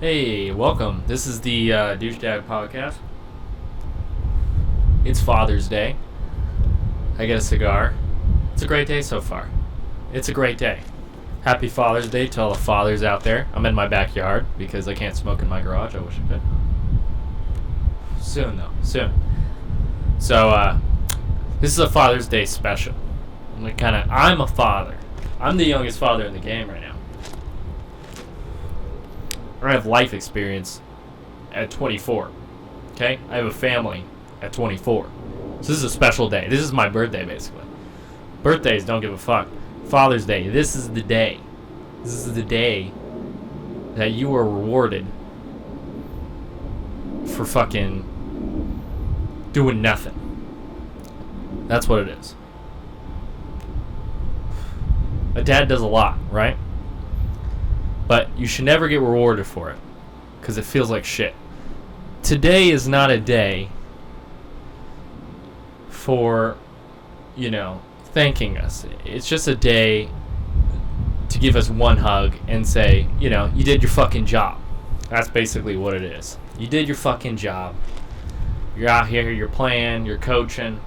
Hey, welcome. This is the Douche Dad podcast. It's Father's Day. I get a cigar. It's a great day so far. It's a great day. Happy Father's Day to all the fathers out there. I'm in my backyard because I can't smoke in my garage. I wish I could. Soon, though. Soon. So, this is a Father's Day special. I'm a father. I'm the youngest father in the game right now. I have life experience at 24. Okay? I have a family at 24. So this is a special day. This is my birthday, basically. Birthdays don't give a fuck. Father's Day, this is the day. This is the day that you are rewarded for fucking doing nothing. That's what it is. A dad does a lot, right? But you should never get rewarded for it, because it feels like shit. Today is not a day for, thanking us. It's just a day to give us one hug and say, you did your fucking job. That's basically what it is. You did your fucking job. You're out here, you're playing, you're coaching,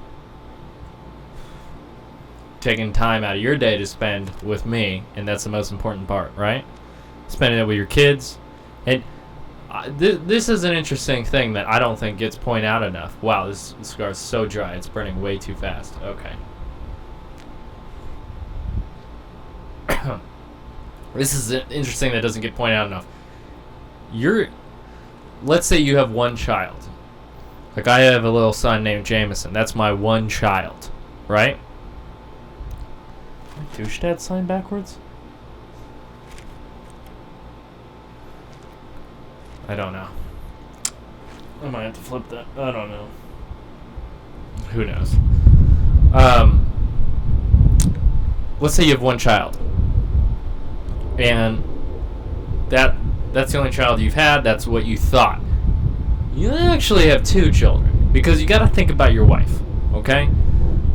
taking time out of your day to spend with me, and that's the most important part, right? Spending it with your kids. And this is an interesting thing that I don't think gets pointed out enough. Wow, this cigar is so dry. It's burning way too fast. Okay. This is interesting that doesn't get pointed out enough. Let's say you have one child. Like I have a little son named Jameson. That's my one child, right? Douche Dad sign backwards? I don't know. I might have to flip that. I don't know. Who knows? Let's say you have one child. And that's the only child you've had. That's what you thought. You actually have two children. Because you got to think about your wife. Okay?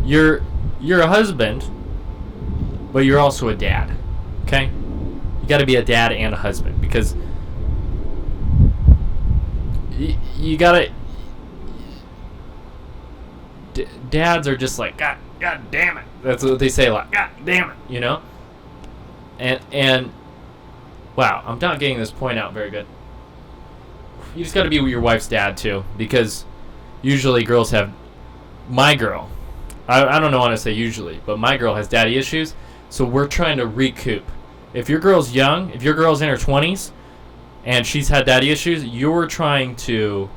You're a husband, but you're also a dad. Okay? You got to be a dad and a husband. Because you gotta. Dads are just like God damn it. That's what they say a lot. God damn it, And wow, I'm not getting this point out very good. You just gotta be with your wife's dad too, because usually girls have. My girl, I don't know how to say usually, but my girl has daddy issues, so we're trying to recoup. If your girl's young, if your girl's in her 20s. And she's had daddy issues, you're trying to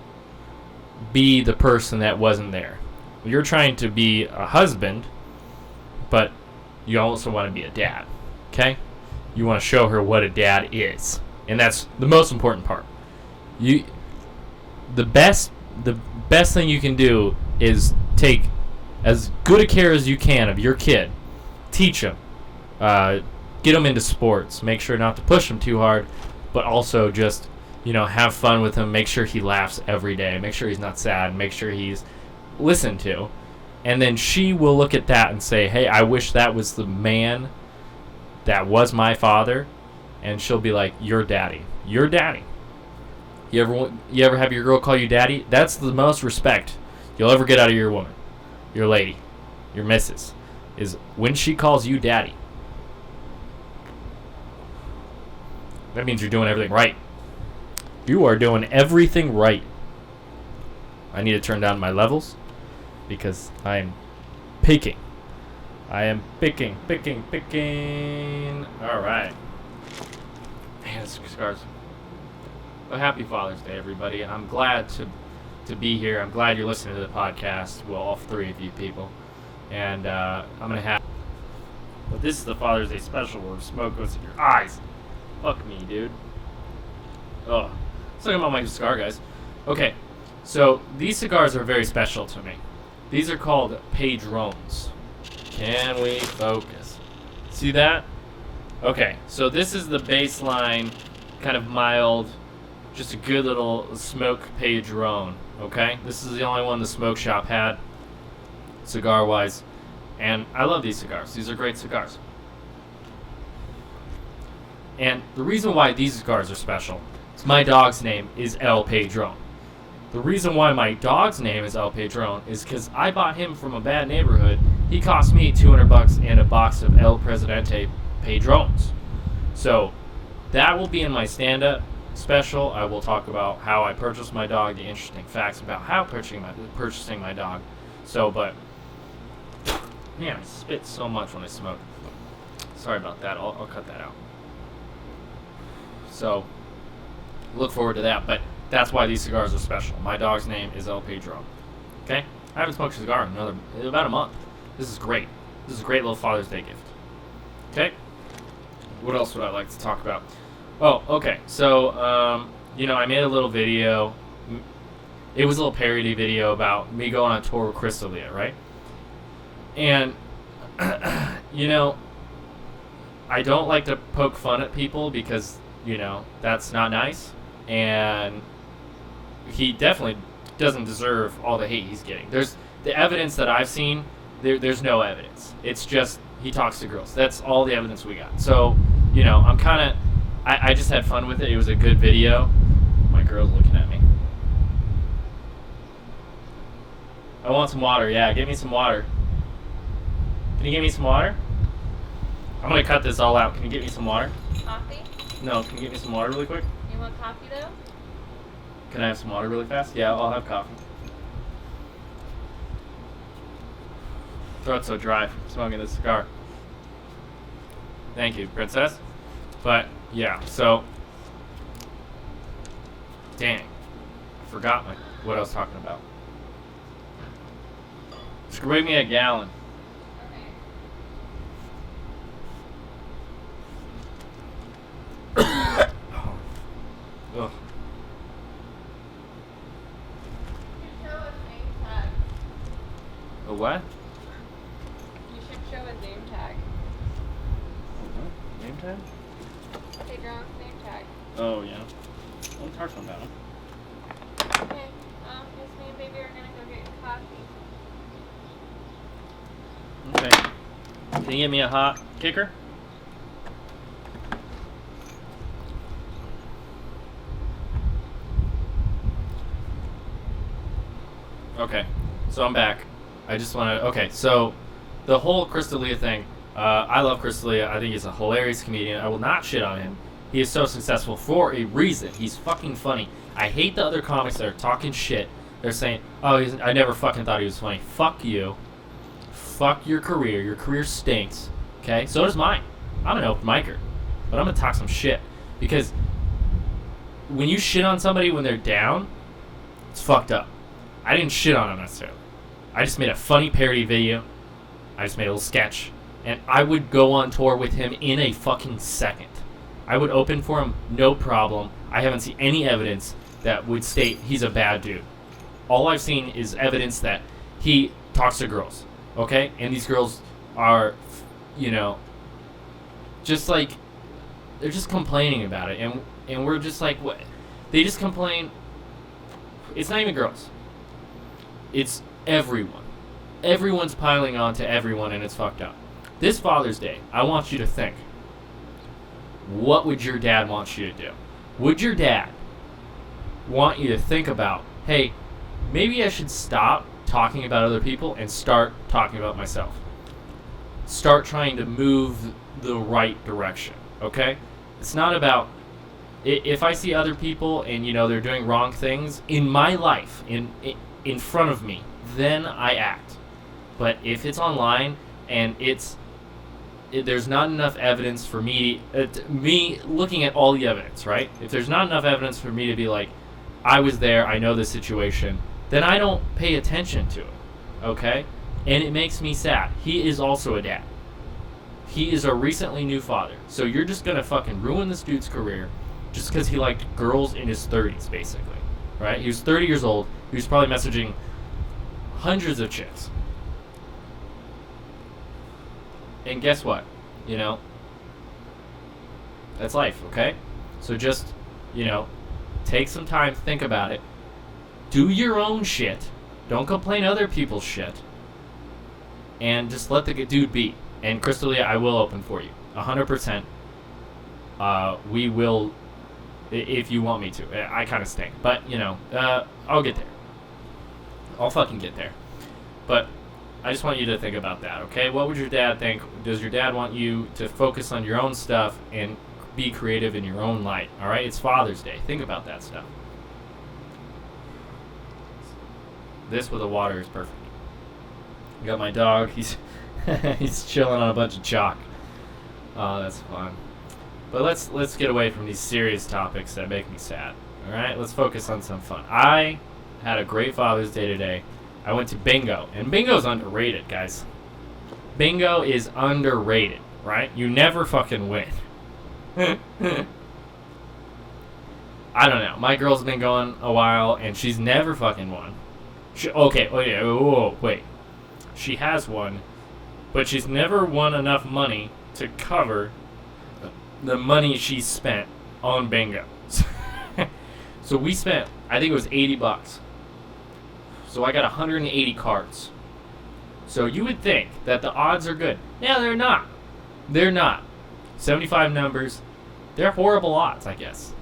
be the person that wasn't there. You're trying to be a husband, but you also want to be a dad. Okay? You want to show her what a dad is. And that's the most important part. The best thing you can do is take as good a care as you can of your kid. Teach him. Get him into sports. Make sure not to push him too hard. But also just, have fun with him. Make sure he laughs every day. Make sure he's not sad. Make sure he's listened to. And then she will look at that and say, hey, I wish that was the man that was my father. And she'll be like, you're daddy. You're daddy. You ever have your girl call you daddy? That's the most respect you'll ever get out of your woman. Your lady. Your missus. Is when she calls you daddy. That means you're doing everything right. You are doing everything right. I need to turn down my levels because I'm peaking. I am picking. All right. Man, this cigars. Well, happy Father's Day, everybody. I'm glad to be here. I'm glad you're listening to the podcast. Well, all three of you people. And I'm going to have... But this is the Father's Day special where smoke goes in your eyes. Fuck me, dude. Oh. Let's talk about my cigar, guys. Okay, so these cigars are very special to me. These are called Padrones. Can we focus? See that? Okay, so this is the baseline, kind of mild, just a good little smoke Padrone, okay? This is the only one the smoke shop had, cigar-wise. And I love these cigars. These are great cigars. And the reason why these cigars are special is My dog's name is El Padron. The reason why my dog's name is El Padron is because I bought him from a bad neighborhood. He cost me $200 and a box of El Presidente Padrones. So that will be in my stand-up special. I will talk about how I purchased my dog, the interesting facts about how purchasing my dog. So, but man, I spit so much when I smoke. Sorry about that. I'll cut that out. So look forward to that. But that's why these cigars are special. My dog's name is El Pedro. Okay? I haven't smoked a cigar in about a month. This is great. This is a great little Father's Day gift. Okay? What else would I like to talk about? Oh, okay. So, I made a little video. It was a little parody video about me going on tour with Crystalia, right? And, I don't like to poke fun at people because, that's not nice. And he definitely doesn't deserve all the hate he's getting. There's the evidence that I've seen, there's no evidence. It's just he talks to girls. That's all the evidence we got. So, I'm kind of... I just had fun with it. It was a good video. My girl's looking at me. I want some water. Yeah, get me some water. Can you get me some water? I'm going to cut this all out. Can you get me some water? Coffee? No, can you get me some water really quick? You want coffee, though? Can I have some water really fast? Yeah, I'll have coffee. Throat's so dry from smoking this cigar. Thank you, princess. But, yeah, so... Dang. I forgot what I was talking about. Just bring me a gallon. Okay. Ugh. You should show us name tag. A what? You should show us name tag. Name tag? Pedro's name tag. Oh, yeah. Well, talk about him. Okay. Miss me and baby are gonna go get coffee. Okay. Can you get me a hot kicker? Okay, so I'm back. I just want to... Okay, so the whole Crystalia thing, I love Crystalia. I think he's a hilarious comedian. I will not shit on him. He is so successful for a reason. He's fucking funny. I hate the other comics that are talking shit. They're saying, oh, I never fucking thought he was funny. Fuck you. Fuck your career. Your career stinks. Okay? So does mine. I'm an open micer. But I'm going to talk some shit. Because when you shit on somebody when they're down, it's fucked up. I didn't shit on him necessarily. I just made a funny parody video. I just made a little sketch. And I would go on tour with him in a fucking second. I would open for him, no problem. I haven't seen any evidence that would state he's a bad dude. All I've seen is evidence that he talks to girls, okay? And these girls are, just like, they're just complaining about it. And we're just like, what? They just complain. It's not even girls. It's everyone. Everyone's piling on to everyone, and it's fucked up. This Father's Day, I want you to think. What would your dad want you to do? Would your dad want you to think about, hey, maybe I should stop talking about other people and start talking about myself? Start trying to move the right direction, okay? It's not about... If I see other people and, they're doing wrong things in my life, in front of me, then I act. But if it's online and there's not enough evidence for me looking at all the evidence, right? If there's not enough evidence for me to be like, I was there, I know the situation, then I don't pay attention to it, okay? And it makes me sad. He is also a dad. He is a recently new father. So you're just gonna fucking ruin this dude's career just because he liked girls in his 30s, basically, right? He was 30 years old. He was probably messaging hundreds of chicks. And guess what? That's life, okay? So just, take some time, think about it. Do your own shit. Don't complain other people's shit. And just let the dude be. And Crystalia, I will open for you. 100%. We will if you want me to. I kind of stink, but I'll get there. I'll fucking get there. But I just want you to think about that, okay? What would your dad think? Does your dad want you to focus on your own stuff and be creative in your own light, all right? It's Father's Day. Think about that stuff. This with the water is perfect. I got my dog. He's he's chilling on a bunch of chalk. Oh, that's fun. But let's get away from these serious topics that make me sad. All right, let's focus on some fun. I had a great Father's Day today. I went to bingo, and bingo's underrated, guys. Bingo is underrated, right? You never fucking win. I don't know. My girl's been going a while, and she's never fucking won. Wait. She has won, but she's never won enough money to cover the money she spent on bingo. So we spent, I think it was $80. So I got 180 cards. So you would think that the odds are good. No, they're not. They're not. 75 numbers. They're horrible odds, I guess.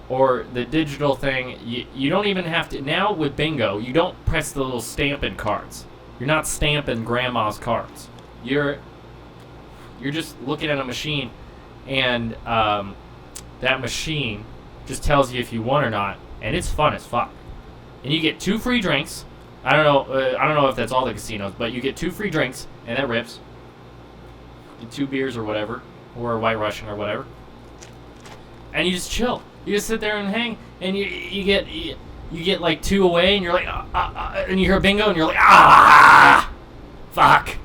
Or the digital thing, you don't even have to. Now with bingo, you don't press the little stamping cards. You're not stamping grandma's cards. You're just looking at a machine, and that machine just tells you if you won or not, and it's fun as fuck. And you get 2 free drinks. I don't know if that's all the casinos, but you get 2 free drinks, and that rips. 2 beers or whatever, or a White Russian or whatever, and you just chill. You just sit there and hang, and you get like 2 away, and you're like, and you hear bingo, and you're like, fuck.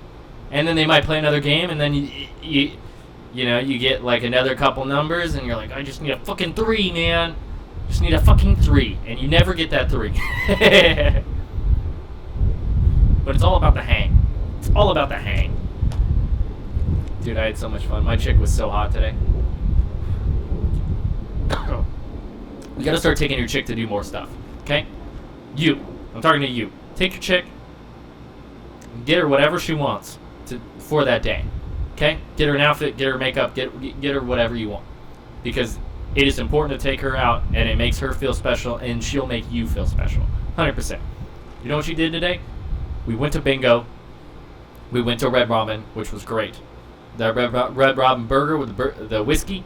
And then they might play another game, and then you get like another couple numbers, and you're like, I just need a fucking 3, man. Just need a fucking 3, and you never get that 3. But it's all about the hang. It's all about the hang. Dude, I had so much fun. My chick was so hot today. You gotta start taking your chick to do more stuff, okay? I'm talking to you. Take your chick, get her whatever she wants for that day, okay? Get her an outfit, get her makeup, get her whatever you want, because it is important to take her out, and it makes her feel special, and she'll make you feel special, 100%. You know what she did today? We went to bingo. We went to Red Robin, which was great. The Red Robin burger with the whiskey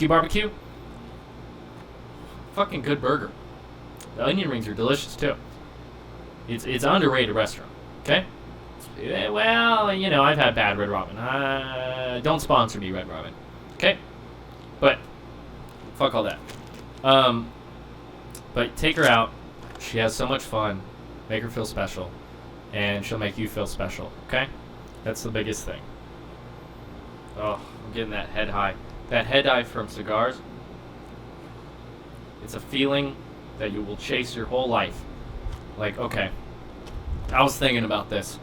barbecue. Fucking good burger. The onion rings are delicious too. It's an underrated restaurant. Okay. Well, I've had bad Red Robin. Don't sponsor me, Red Robin. Okay. But fuck all that. But take her out. She has so much fun. Make her feel special, and she'll make you feel special. Okay. That's the biggest thing. Oh, I'm getting that head high. That head high from cigars. It's a feeling that you will chase your whole life. Like, okay, I was thinking about this.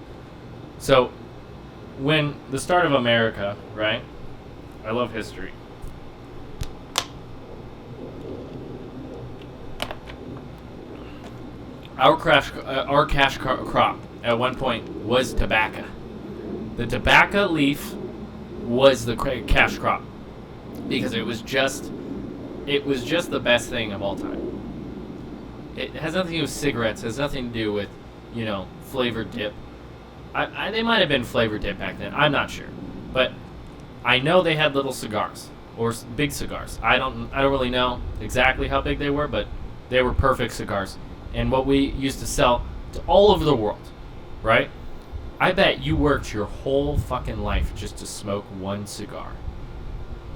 So, when the start of America, right? I love history. Our cash crop at one point was tobacco. The tobacco leaf was the cash crop because it was just the best thing of all time. It has nothing to do with cigarettes. It has nothing to do with, flavored dip. They might have been flavored dip back then. I'm not sure, but I know they had little cigars or big cigars. I don't really know exactly how big they were, but they were perfect cigars, and what we used to sell to all over the world, right? I bet you worked your whole fucking life just to smoke one cigar.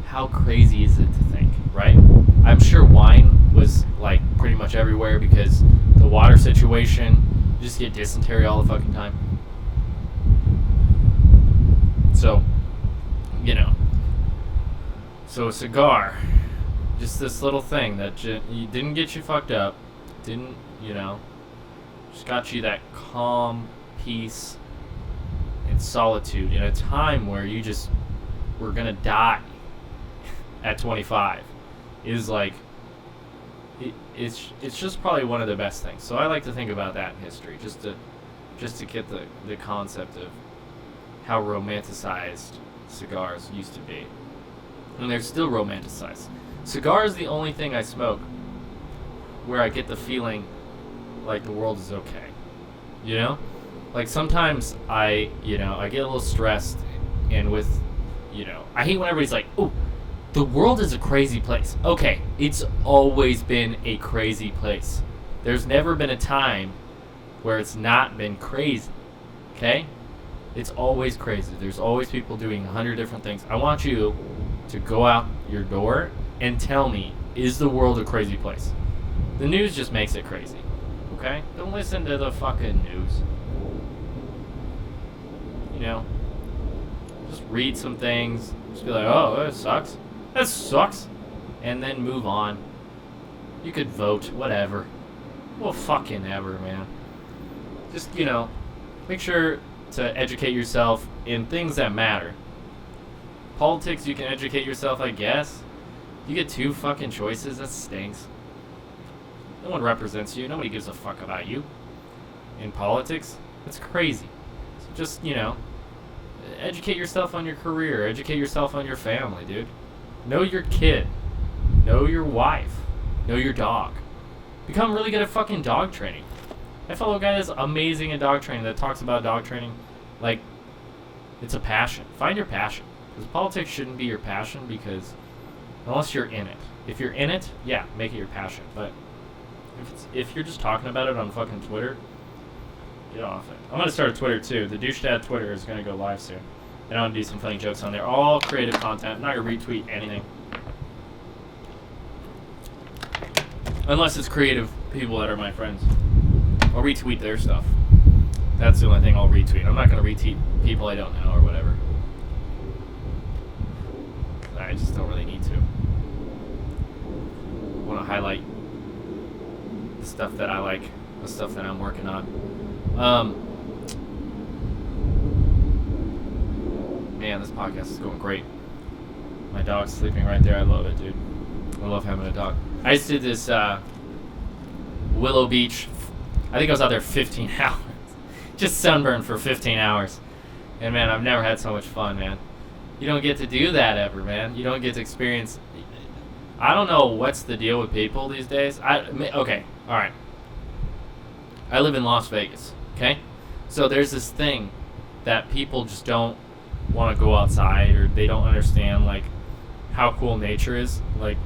How crazy is it to think, right? I'm sure wine was like pretty much everywhere because the water situation, you just get dysentery all the fucking time. So, so a cigar, just this little thing that you didn't get you fucked up, didn't, just got you that calm peace and solitude in a time where you just were gonna die at 25 is like it's just probably one of the best things. So I like to think about that in history, just to get the concept of how romanticized cigars used to be, and they're still romanticized. Cigar is the only thing I smoke where I get the feeling like the world is okay. You know? Like sometimes I get a little stressed, and with, I hate when everybody's like, "Oh, the world is a crazy place." Okay, it's always been a crazy place. There's never been a time where it's not been crazy. Okay? It's always crazy. There's always people doing 100 different things. I want you to go out your door and tell me, is the world a crazy place? The news just makes it crazy. Okay? Don't listen to the fucking news. Just read some things. Just be like, oh, that sucks. That sucks. And then move on. You could vote, whatever. Well, fucking ever, man. Just, make sure to educate yourself in things that matter. Politics, you can educate yourself, I guess. You get 2 fucking choices, that stinks. No one represents you. Nobody gives a fuck about you. In politics, it's crazy. So just, educate yourself on your career. Educate yourself on your family, dude. Know your kid. Know your wife. Know your dog. Become really good at fucking dog training. I follow a guy that's amazing at dog training that talks about dog training like it's a passion. Find your passion. Because politics shouldn't be your passion, because unless you're in it. If you're in it, yeah, make it your passion. But if you're just talking about it on fucking Twitter, get off it. I'm going to start a Twitter too. The Douche Dad Twitter is going to go live soon. And I'm going to do some funny jokes on there. All creative content. I'm not going to retweet anything. Unless it's creative people that are my friends. I'll retweet their stuff. That's the only thing I'll retweet. I'm not going to retweet people I don't know or whatever. I just don't really need to. I want to highlight the stuff that I like, the stuff that I'm working on. Man, this podcast is going great. My dog's sleeping right there. I love it, dude. I love having a dog. I just did this Willow Beach. I think I was out there 15 hours. Just sunburned for 15 hours. And man, I've never had so much fun, man. You don't get to do that ever, man. You don't get to experience. I don't know what's the deal with people these days. Okay, all right. I live in Las Vegas, okay? So there's this thing that people just don't want to go outside, or they don't understand, like, how cool nature is. Like,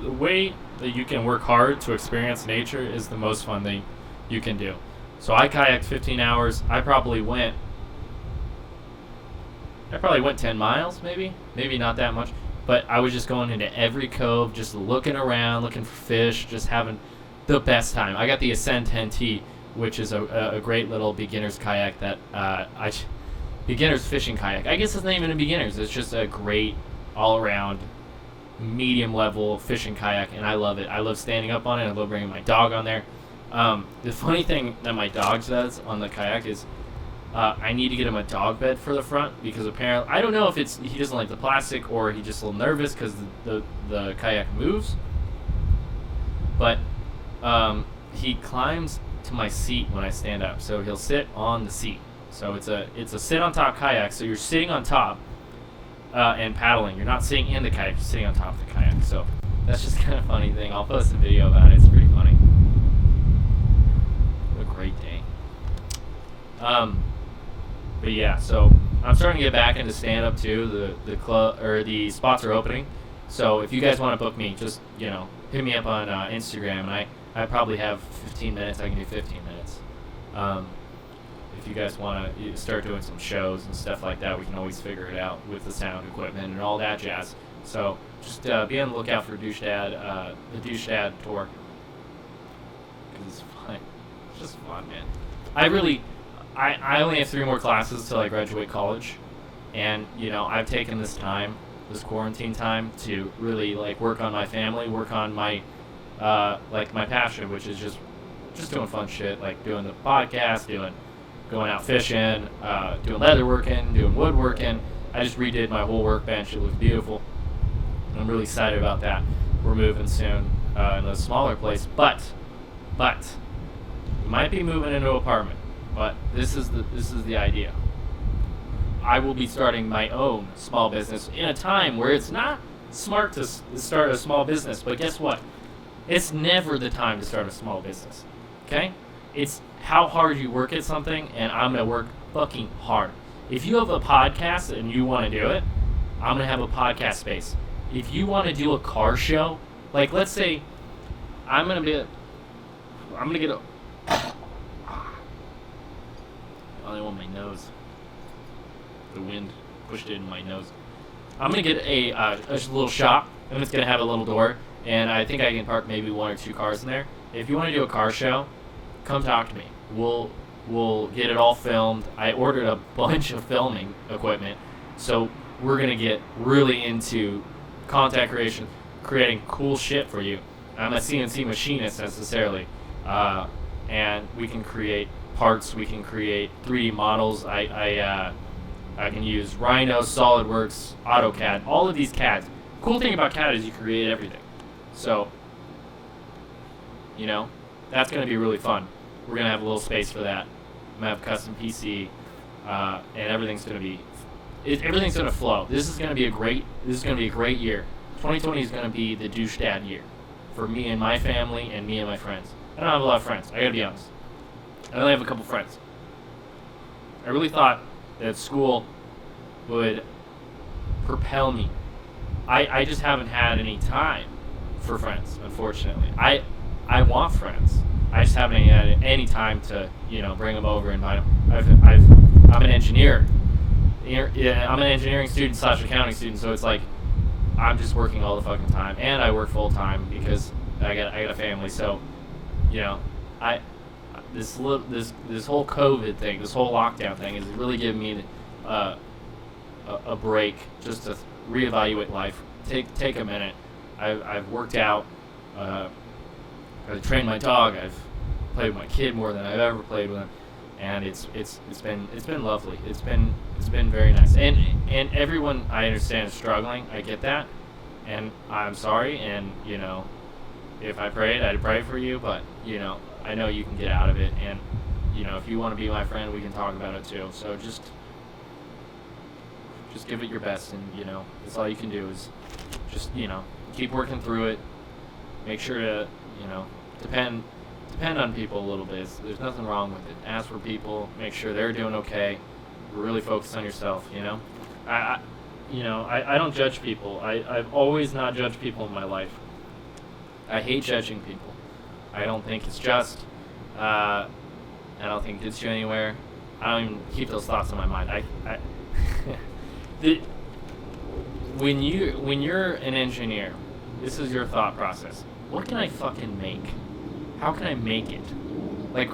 the way that you can work hard to experience nature is the most fun thing you can do. So I kayaked 15 hours. I probably went 10 miles, maybe not that much, but I was just going into every cove, just looking around, looking for fish, just having the best time. I got the Ascend 10T, which is a great little beginner's kayak that beginner's fishing kayak. I guess it's not even a beginner's. It's just a great all-around medium level fishing kayak, and I love it. I love standing up on it. I love bringing my dog on there. The funny thing that my dog says on the kayak is I need to get him a dog bed for the front, because apparently, I don't know if it's he doesn't like the plastic or he's just a little nervous because the kayak moves, but he climbs to my seat when I stand up, so he'll sit on the seat. So it's a sit on top kayak, so you're sitting on top and paddling. You're not sitting in the kayak, you're sitting on top of the kayak. So that's just kind of a funny thing. I'll post a video about it. It's pretty funny. What a great day. But yeah, so I'm starting to get back into stand-up too. The club or the spots are opening. So if you guys want to book me, just hit me up on Instagram, and I probably have 15 minutes. I can do 15 minutes. If you guys want to start doing some shows and stuff like that, we can always figure it out with the sound equipment and all that jazz. So just be on the lookout for Douche Dad, the Douche Dad tour. Because it's fun. It's just fun, man. I only have 3 more classes till I graduate college, and I've taken this time, this quarantine time, to really work on my family, work on my my passion, which is just doing fun shit, like doing the podcast, going out fishing, doing leatherworking, doing woodworking. I just redid my whole workbench. It looks beautiful. I'm really excited about that. We're moving soon in a smaller place, but we might be moving into an apartment. But this is the idea. I will be starting my own small business in a time where it's not smart to start a small business. But guess what? It's never the time to start a small business. Okay? It's how hard you work at something, and I'm going to work fucking hard. If you have a podcast and you want to do it, I'm going to have a podcast space. If you want to do a car show, like let's say I'm going to get a... I only want my nose. The wind pushed it in my nose. I'm going to get a little shop, and it's going to have a little door, and I think I can park maybe 1 or 2 cars in there. If you want to do a car show, come talk to me. We'll get it all filmed. I ordered a bunch of filming equipment, so we're going to get really into content creation, creating cool shit for you. I'm a CNC machinist necessarily, and we can create parts, we can create 3D models. I can use Rhino, SolidWorks, AutoCAD, all of these CADs. Cool thing about CAD is you create everything. So, that's going to be really fun. We're going to have a little space for that. I'm going to have custom PC, and everything's going to flow. This is going to be a great year. 2020 is going to be the douche dad year for me and my family and me and my friends. I don't have a lot of friends. I got to be honest. I only have a couple friends. I really thought that school would propel me. I just haven't had any time for friends, unfortunately. I want friends. I just haven't had any time to, bring them over and invite them. I'm an engineer. I'm an engineering student / accounting student, so it's like I'm just working all the fucking time, and I work full time because I got a family. So, this whole COVID thing, this whole lockdown thing, is really giving me a break just to reevaluate life. Take a minute. I've worked out. I've trained my dog. I've played with my kid more than I've ever played with him, and it's been lovely. It's been very nice. And everyone I understand is struggling. I get that, and I'm sorry. And if I prayed, I'd pray for you. But I know you can get out of it. And if you want to be my friend, we can talk about it too. So just give it your best, and that's all you can do is just keep working through it. Make sure to depend on people a little bit. There's nothing wrong with it. Ask for people. Make sure they're doing okay. Really focus on yourself. I don't judge people. I've always not judged people in my life. I hate judging people. I don't think it's just. I don't think it gets you anywhere. I don't even keep those thoughts in my mind. When you're an engineer, this is your thought process. What can I fucking make? How can I make it? Like,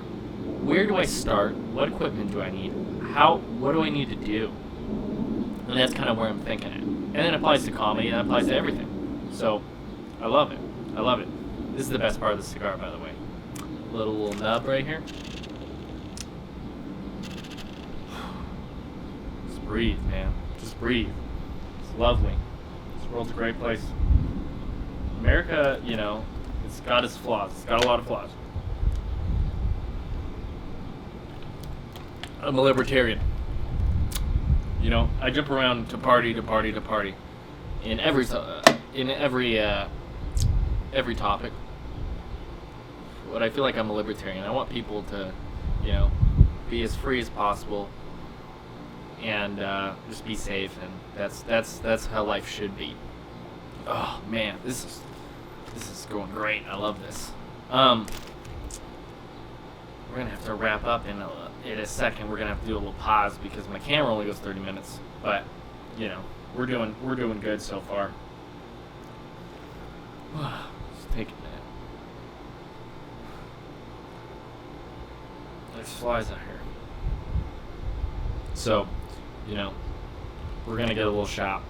where do I start? What equipment do I need? What do I need to do? And that's kind of where I'm thinking at. And it applies to comedy, and it applies to everything. So, I love it. This is the best part of the cigar, by the way. Little nub right here. Just breathe, man. Just breathe. It's lovely. This world's a great place. America, it's got its flaws. It's got a lot of flaws. I'm a libertarian. I jump around to party to party to party in every topic. But I feel like I'm a libertarian. I want people to, be as free as possible and just be safe, and that's how life should be. Oh man, this is going great. I love this. We're gonna have to wrap up in a second. We're gonna have to do a little pause because my camera only goes 30 minutes. But we're doing good so far. Just take a minute. There's flies out here. So, we're gonna get a little shop,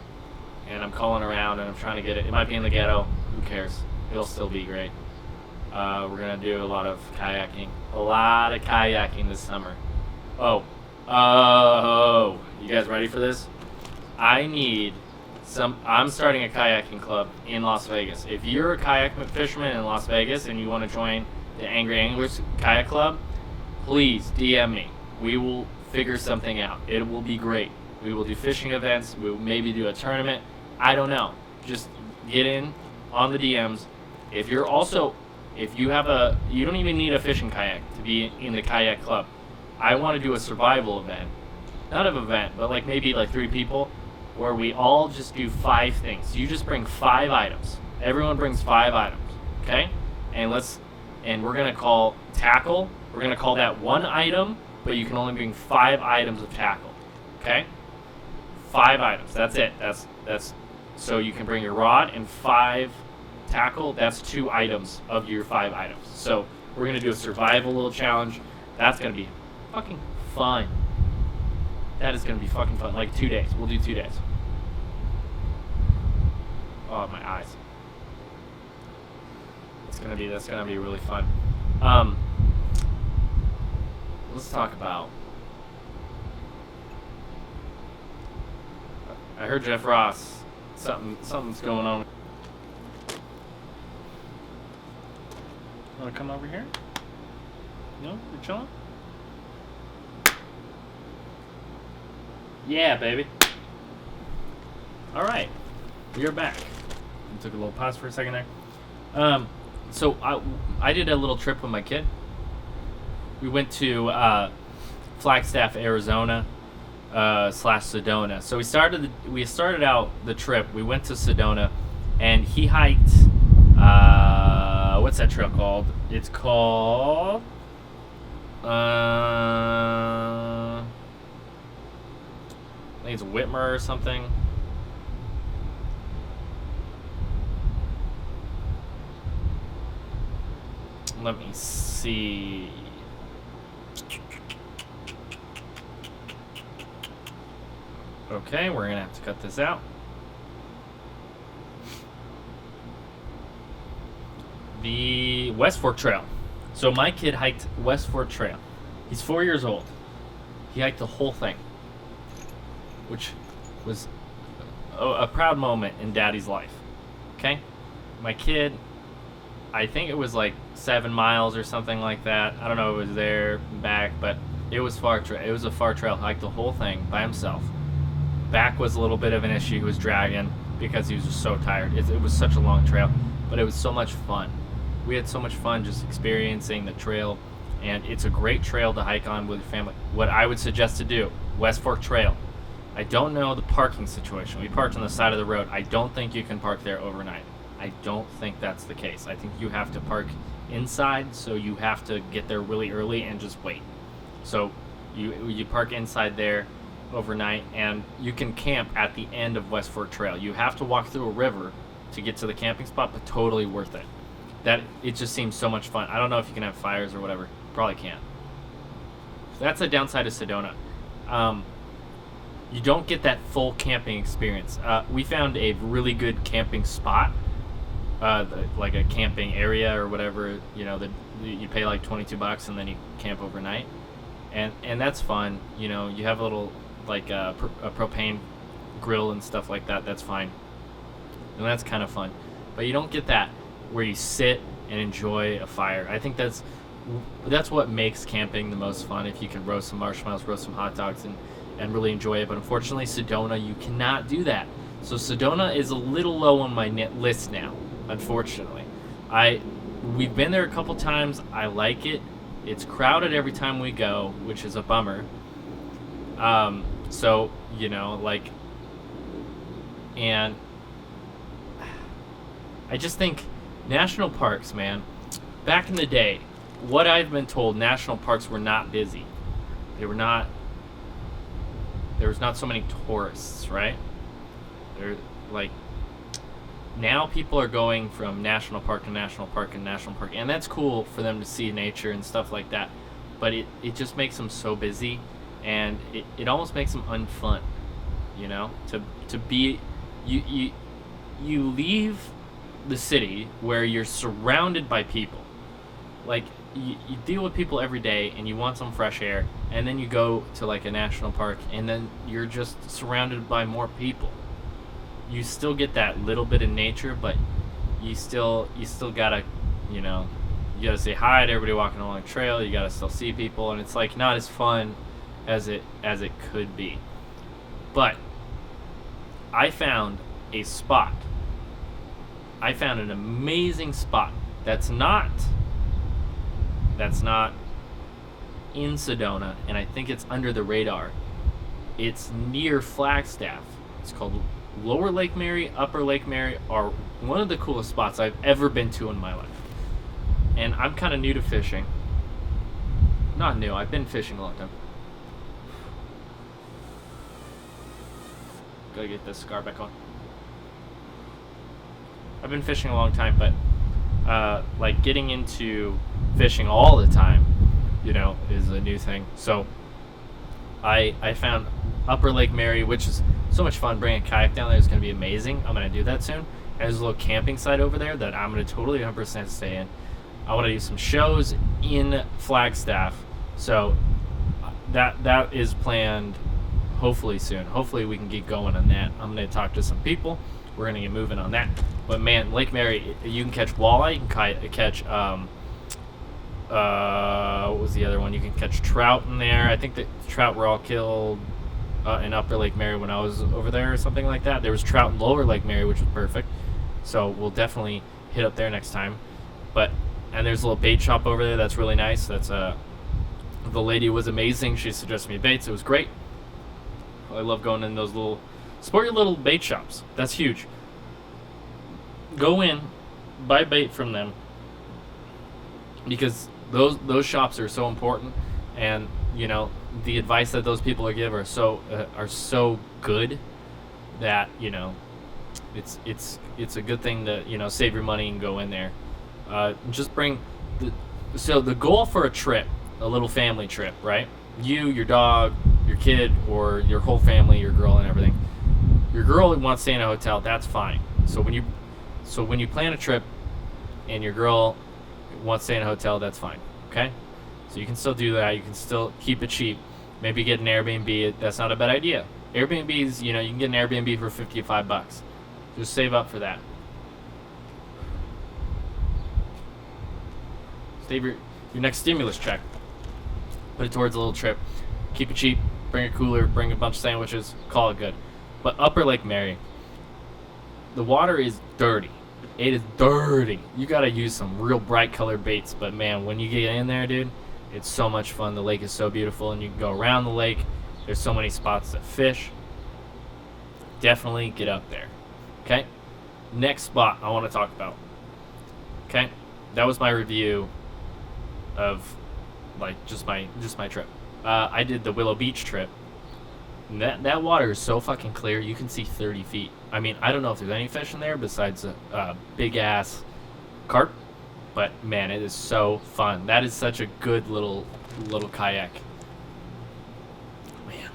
and I'm calling around and I'm trying to get it. It might be in the ghetto. Who cares? It'll still be great. We're gonna do a lot of kayaking. This summer. Oh, you guys ready for this? I'm starting a kayaking club in Las Vegas. If you're a kayak fisherman in Las Vegas and you want to join the Angry Anglers Kayak Club, please DM me. We will figure something out. It will be great. We will do fishing events. We will maybe do a tournament. I don't know. Just get in on the DMs. If you don't even need a fishing kayak to be in the kayak club. I want to do a survival event. Not an event, but like maybe like 3 people where we all just do 5 things. You just bring 5 items. Everyone brings 5 items, okay? And we're going to call tackle. We're going to call that 1 item, but you can only bring 5 items of tackle, okay? 5 items. That's it. That's so you can bring your rod and 5 tackle. That's 2 items of your 5 items. So we're gonna do a survival little challenge. That's gonna be fucking fun. That is gonna be fucking fun. Like 2 days. We'll do 2 days. Oh, my eyes. That's gonna be really fun. Let's talk about. I heard Jeff Ross. Something's going on. Want to come over here? No, you're chilling. Yeah, baby. All right, we are back. We took a little pause for a second there. So I did a little trip with my kid. We went to Flagstaff, Arizona. / Sedona. So we started out the trip. We went to Sedona, and he hiked. What's that trail called? It's called. I think it's Whitmer or something. Let me see. Okay, we're going to have to cut this out. The West Fork Trail. So my kid hiked West Fork Trail. He's 4 years old. He hiked the whole thing, which was a proud moment in Daddy's life. Okay? My kid, I think it was like 7 miles or something like that. I don't know if it was there and back, but it was far. It was a far trail. Hiked the whole thing by himself. Back was a little bit of an issue. He was dragging because he was just so tired. It was such a long trail, but it was so much fun. We had so much fun just experiencing the trail, and it's a great trail to hike on with your family. What I would suggest to do, West Fork Trail. I don't know the parking situation. We parked on the side of the road. I don't think you can park there overnight. I don't think that's the case. I think you have to park inside, so you have to get there really early and just wait. So you park inside there overnight, and you can camp at the end of West Fork Trail. You have to walk through a river to get to the camping spot, but totally worth it. It just seems so much fun. I don't know if you can have fires or whatever. Probably can't. So that's the downside of Sedona. You don't get that full camping experience. We found a really good camping spot, like a camping area or whatever. You pay like $22 and then you camp overnight, and that's fun. You have a little like a propane grill and stuff like that. That's fine, and that's kind of fun. But you don't get that where you sit and enjoy a fire. I think that's what makes camping the most fun. If you can roast some marshmallows, roast some hot dogs, and really enjoy it. But unfortunately, Sedona, you cannot do that. So Sedona is a little low on my list now, unfortunately. We've been there a couple times. I like it. It's crowded every time we go, which is a bummer. And I just think national parks, man, back in the day, what I've been told, national parks were not busy. There was not so many tourists, right? Now people are going from national park to national park and national park, and that's cool for them to see nature and stuff like that, but it just makes them so busy, and it almost makes them unfun, to be, you leave the city where you're surrounded by people, like you deal with people every day and you want some fresh air, and then you go to like a national park and then you're just surrounded by more people. You still get that little bit of nature, but you still gotta, you gotta say hi to everybody walking along the trail. You gotta still see people, and it's like not as fun as it could be. But I found a spot. I found an amazing spot that's not in Sedona, and I think it's under the radar. It's near Flagstaff. It's called Lower Lake Mary, Upper Lake Mary are one of the coolest spots I've ever been to in my life. And I'm kind of new to fishing. Not new, I've been fishing a long time. Gotta get this cigar back on. I've been fishing a long time, but like getting into fishing all the time, you know, is a new thing. So I found Upper Lake Mary, which is so much fun. Bringing a kayak down there is going to be amazing. I'm going to do that soon. And there's a little camping site over there that I'm going to totally 100% stay in. I want to do some shows in Flagstaff. So that is planned hopefully soon. Hopefully we can get going on that. I'm going to talk to some people. We're going to get moving on that. But man, Lake Mary, you can catch walleye. You can catch what was the other one? You can catch trout in there. I think the trout were all killed in Upper Lake Mary when I was over there or something like that. There was trout in Lower Lake Mary, which was perfect. So we'll definitely hit up there next time. And there's a little bait shop over there that's really nice. That's the lady was amazing. She suggested me baits. It was great. I love going in those sporty little bait shops. That's huge. Go in, buy bait from them, because those shops are so important, and you know the advice that those people give are so good that you know it's a good thing to save your money and go in there. Just bring the goal for a trip, a little family trip, right? You, your dog, your kid, or your whole family, your girl and everything. Your girl wants to stay in a hotel, that's fine. So when you plan a trip and your girl wants to stay in a hotel, that's fine. Okay? So you can still do that. You can still keep it cheap. Maybe get an Airbnb. That's not a bad idea. Airbnbs, you can get an Airbnb for $55. Just save up for that. Save your next stimulus check. Put it towards a little trip. Keep it cheap. Bring a cooler. Bring a bunch of sandwiches. Call it good. But Upper Lake Mary, the water is dirty. It is dirty. You gotta use some real bright colored baits, but man, when you get in there, dude, it's so much fun. The lake is so beautiful, and you can go around the lake. There's so many spots to fish. Definitely get up there. Okay? Next spot I want to talk about. Okay? That was my review of just my trip. I did the Willow Beach trip. That water is so fucking clear, you can see 30 feet. I mean, I don't know if there's any fish in there besides a big-ass carp, but, man, it is so fun. That is such a good little kayak. Man,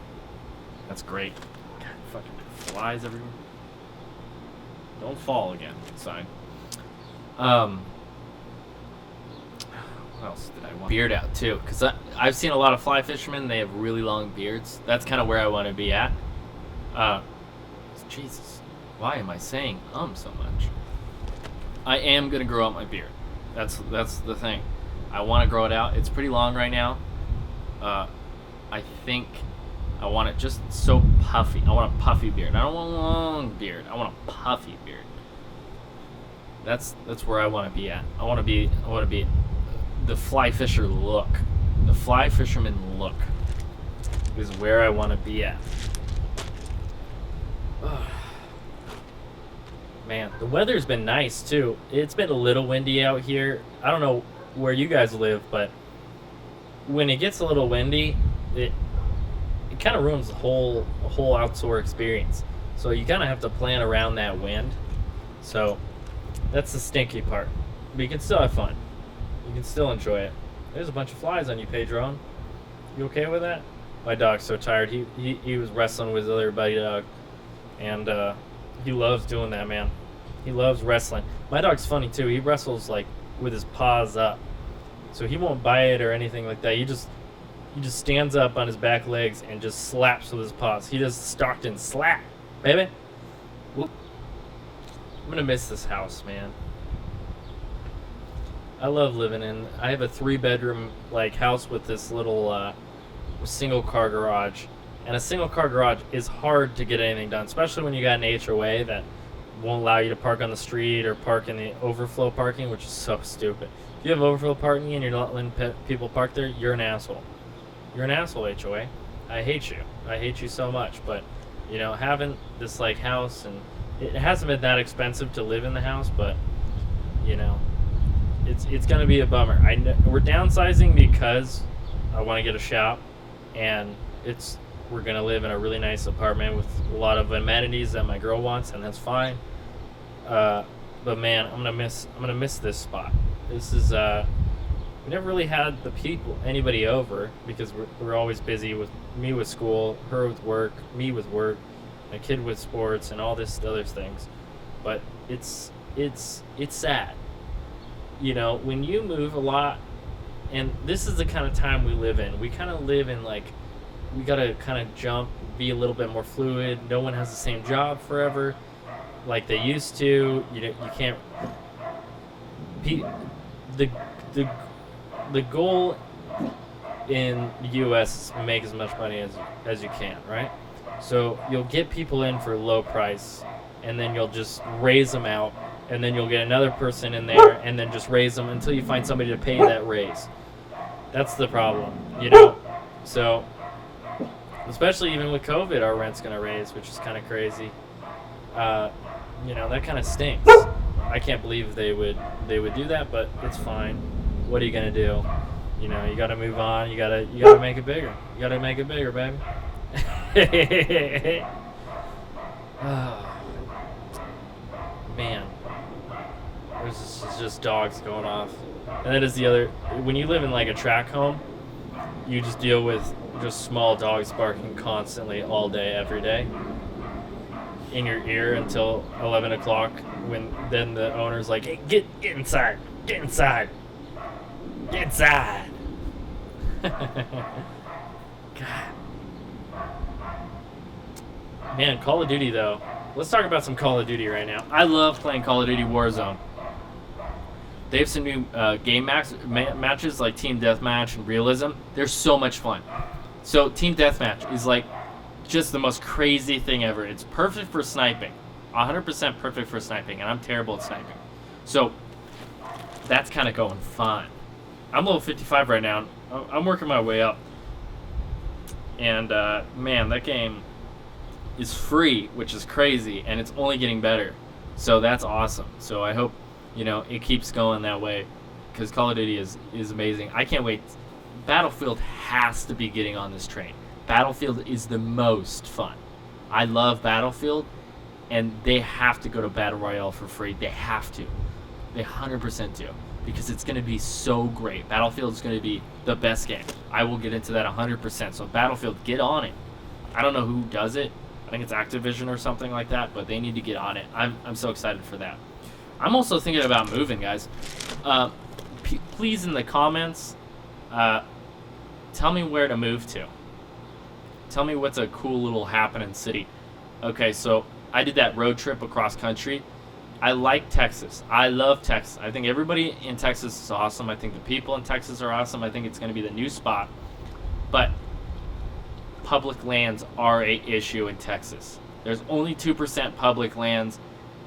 that's great. God, fucking flies everywhere. Don't fall again, sign. What else did I want? Beard out, too, because I've seen a lot of fly fishermen. They have really long beards. That's kind of where I want to be at. Jesus, why am I saying so much? I am going to grow out my beard. That's the thing. I want to grow it out. It's pretty long right now. I think I want it just so puffy. I want a puffy beard. I don't want a long beard. I want a puffy beard. That's where I want to be at. I want to be the fly fisher look. The fly fisherman look is where I want to be at. Man, the weather's been nice too. It's been a little windy out here. I don't know where you guys live, but when it gets a little windy, it kind of ruins the whole outdoor experience. So you kind of have to plan around that wind. So that's the stinky part. But you can still have fun. You can still enjoy it. There's a bunch of flies on you, Pedro. You okay with that? My dog's so tired. He was wrestling with his other buddy dog, and he loves doing that, man. He loves wrestling. My dog's funny too. He wrestles like with his paws up, so he won't bite or anything like that. He just stands up on his back legs and just slaps with his paws. He does Stockton slap, baby. Whoop. I'm gonna miss this house, man. I love living in. I have a 3-bedroom house with this little single car garage, And a single car garage is hard to get anything done, especially when you got an HOA that won't allow you to park on the street or park in the overflow parking, which is so stupid. If you have overflow parking and you're not letting people park there, you're an asshole. You're an asshole, HOA. I hate you. I hate you so much. But, you know, having this, like, house, and it hasn't been that expensive to live in the house, but, you know, it's going to be a bummer. We're downsizing because I want to get a shop, and we're going to live in a really nice apartment with a lot of amenities that my girl wants, and that's fine. But man, I'm gonna miss this spot. This is we never really had anybody over because we're always busy with me with school, her with work, me with work, my kid with sports, and all this other things. But it's sad. You know, when you move a lot, and this is the kind of time we live in. We kind of live in, like, we gotta kind of jump, be a little bit more fluid. No one has the same job forever like they used to. You can't. The goal in the U.S. is to make as much money as you can, right? So you'll get people in for low price, and then you'll just raise them out, and then you'll get another person in there, and then just raise them until you find somebody to pay that raise. That's the problem, you know? So, especially even with COVID, our rent's going to raise, which is kind of crazy. You know, that kind of stinks. I can't believe they would do that, but it's fine. What are you going to do? You know, you got to move on. You got to make it bigger. You got to make it bigger, baby. Oh, man. There's just dogs going off. And that is the other, when you live in like a tract home, you just deal with just small dogs barking constantly all day, every day in your ear until 11 o'clock when then the owner's like, hey, get inside, get inside, get inside. God. Man, Call of Duty though. Let's talk about some Call of Duty right now. I love playing Call of Duty Warzone. They have some new game matches like Team Deathmatch and Realism. They're so much fun. So Team Deathmatch is like just the most crazy thing ever. It's perfect for sniping. 100% perfect for sniping, and I'm terrible at sniping. So that's kind of going fun. I'm level 55 right now. I'm working my way up. And man, that game is free, which is crazy, and it's only getting better. So that's awesome. So I hope, you know, it keeps going that way, because Call of Duty is amazing. I can't wait. Battlefield has to be getting on this train. Battlefield is the most fun. I love Battlefield, and they have to go to Battle Royale for free. They have to. They 100% do, because it's going to be so great. Battlefield is going to be the best game. I will get into that 100%. So Battlefield, get on it. I don't know who does it. I think it's Activision or something like that, but they need to get on it. I'm so excited for that. I'm also thinking about moving, guys. Please, in the comments, tell me where to move to. Tell me what's a cool little happening city. Okay, so I did that road trip across country. I like Texas. I love Texas. I think everybody in Texas is awesome. I think the people in Texas are awesome. I think it's going to be the new spot. But public lands are a issue in Texas. There's only 2% public lands,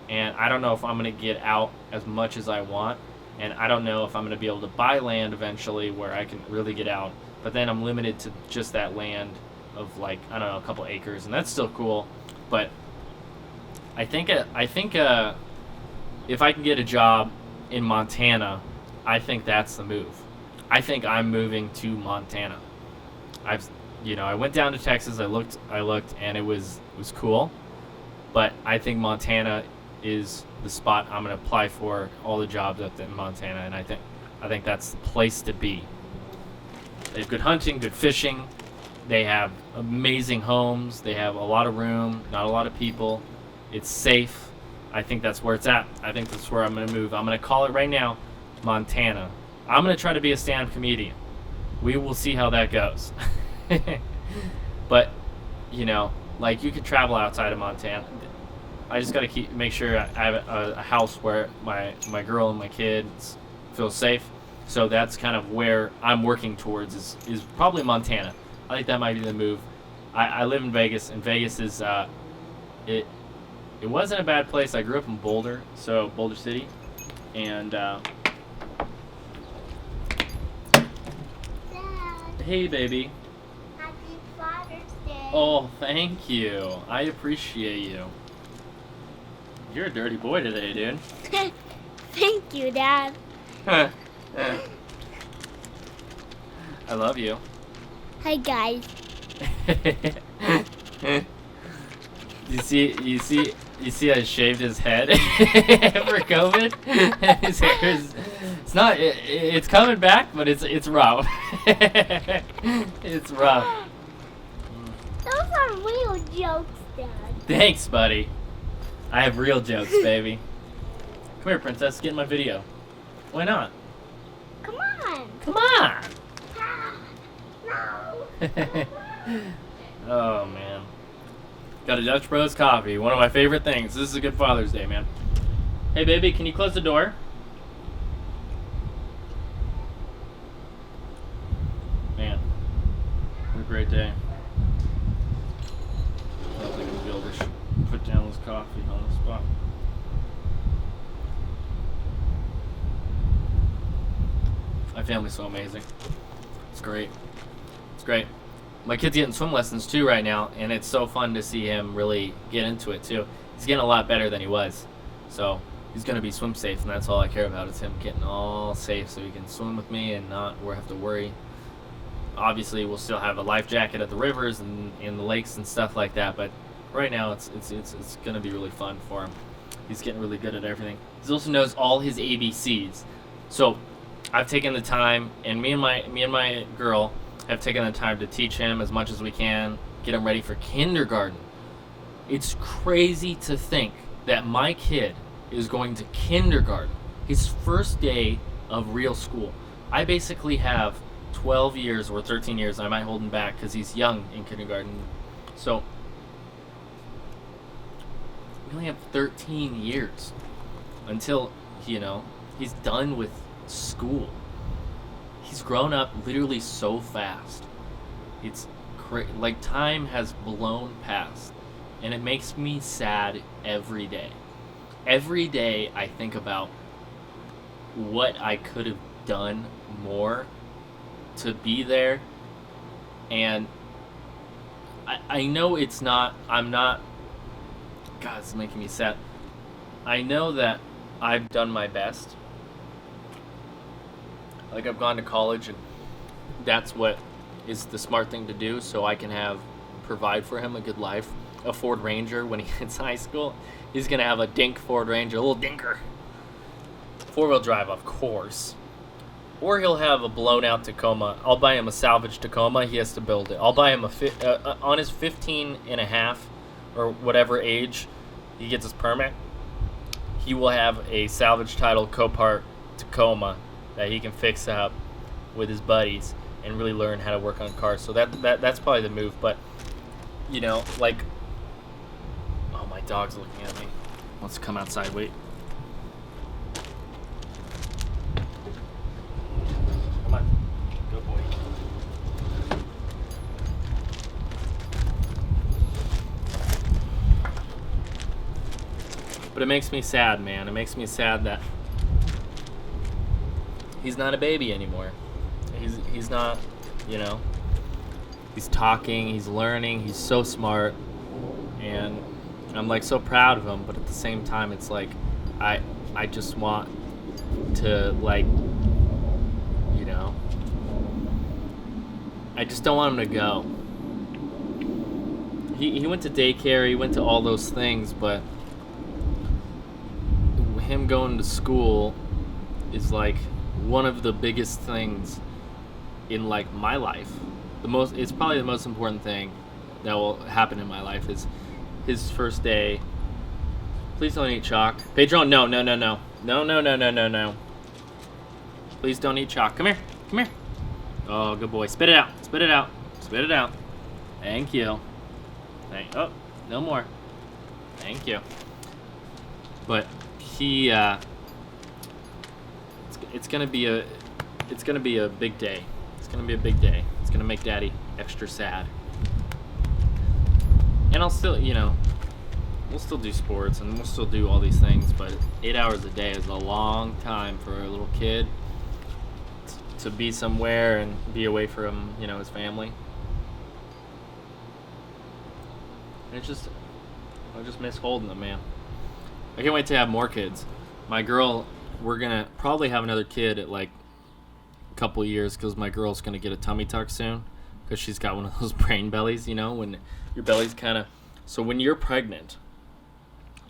and I don't know if I'm going to get out as much as I want, and I don't know if I'm going to be able to buy land eventually where I can really get out. But then I'm limited to just that land of, like, I don't know, a couple acres, and that's still cool. But I think if I can get a job in Montana, I think that's the move. I think I'm moving to Montana. I went down to Texas. I looked, and it was cool. But I think Montana is the spot I'm going to apply for all the jobs up in Montana, and I think that's the place to be. They have good hunting, good fishing. They have amazing homes. They have a lot of room, not a lot of people. It's safe. I think that's where it's at. I think that's where I'm going to move. I'm going to call it right now, Montana. I'm going to try to be a stand-up comedian. We will see how that goes. But, you know, like, you can travel outside of Montana. I just got to make sure I have a house where my girl and my kids feel safe. So that's kind of where I'm working towards is probably Montana. I think that might be the move. I live in Vegas, and Vegas is it wasn't a bad place. I grew up in Boulder, so Boulder City, and Dad, hey baby. happy Father's Day. Oh, thank you. I appreciate you. You're a dirty boy today, dude. Thank you, Dad. I love you. Hi, guys. You see I shaved his head for COVID. His hair is, it's coming back, but it's rough. It's rough. Those are real jokes, Dad. Thanks, buddy. I have real jokes, baby. Come here, princess, get in my video. Why not? Come on. Come on. Ah, no. Oh man. Got a Dutch Bros coffee, one of my favorite things. This is a good Father's Day, man. Hey baby, can you close the door? Man, what a great day. I don't think I'm gonna be able to put down this coffee on the spot. My family's so amazing. It's great. It's great. My kid's getting swim lessons too right now, and it's so fun to see him really get into it too. He's getting a lot better than he was. So he's going to be swim safe, and that's all I care about is him getting all safe so he can swim with me and not have to worry. Obviously, we'll still have a life jacket at the rivers and in the lakes and stuff like that, but right now it's going to be really fun for him. He's getting really good at everything. He also knows all his ABCs. So I've taken the time, and me and my girl have taken the time to teach him as much as we can, get him ready for kindergarten. It's crazy to think that my kid is going to kindergarten, his first day of real school. I basically have 12 years or 13 years. I might hold him back because he's young in kindergarten. So we only have 13 years until, he's done with school. He's grown up literally so fast. It's like time has blown past, and it makes me sad every day. Every day I think about what I could have done more to be there, and I know I'm not, God, it's making me sad. I know that I've done my best. Like, I've gone to college, and that's what is the smart thing to do, so I can provide for him a good life. A Ford Ranger when he hits high school. He's going to have a dink Ford Ranger, a little dinker. 4-wheel drive, of course. Or he'll have a blown out Tacoma. I'll buy him a salvage Tacoma. He has to build it. I'll buy him on his 15 and a half, or whatever age he gets his permit, he will have a salvage title Copart Tacoma that he can fix up with his buddies and really learn how to work on cars. So that's probably the move. But like, oh, my dog's looking at me. Wants to come outside. Wait. Come on. Good boy. But it makes me sad, man. It makes me sad that he's not a baby anymore. He's not, he's talking, he's learning, he's so smart, and I'm like so proud of him, but at the same time it's like I just want to, like, I just don't want him to go. He went to daycare, he went to all those things, but him going to school is like one of the biggest things in, like, my life. It's probably the most important thing that will happen in my life is his first day. Please don't eat chalk. Pedro, no. No. Please don't eat chalk. Come here. Oh, good boy. Spit it out. Thank you. Oh, no more. Thank you. But he, it's gonna be a big day. It's gonna be a big day. It's gonna make Daddy extra sad. And I'll still, we'll still do sports and we'll still do all these things, but 8 hours a day is a long time for a little kid to be somewhere and be away from, his family. And I just miss holding them, man. I can't wait to have more kids. My girl, we're going to probably have another kid at like a couple years because my girl's going to get a tummy tuck soon because she's got one of those brain bellies, when your belly's kind of... So when you're pregnant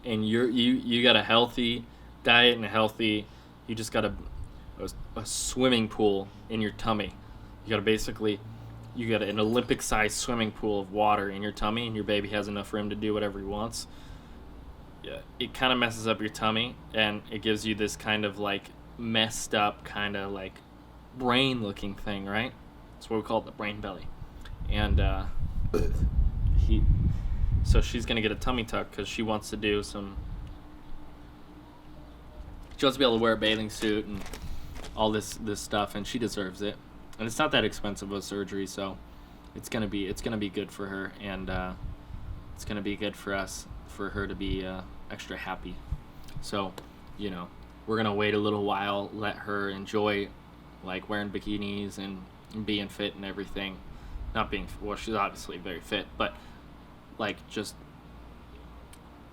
and you got a healthy diet and you just got a swimming pool in your tummy. You got an Olympic-sized swimming pool of water in your tummy, and your baby has enough room to do whatever he wants. Yeah, it kind of messes up your tummy, and it gives you this kind of like messed up kind of like brain-looking thing, right? That's what we call it, the brain belly. And so she's gonna get a tummy tuck because she wants to do some. She wants to be able to wear a bathing suit and all this stuff, and she deserves it. And it's not that expensive of a surgery, so it's gonna be good for her, and it's gonna be good for us, for her to be extra happy. So, we're gonna wait a little while, let her enjoy like wearing bikinis and being fit and everything. Not being well, she's obviously very fit, but like just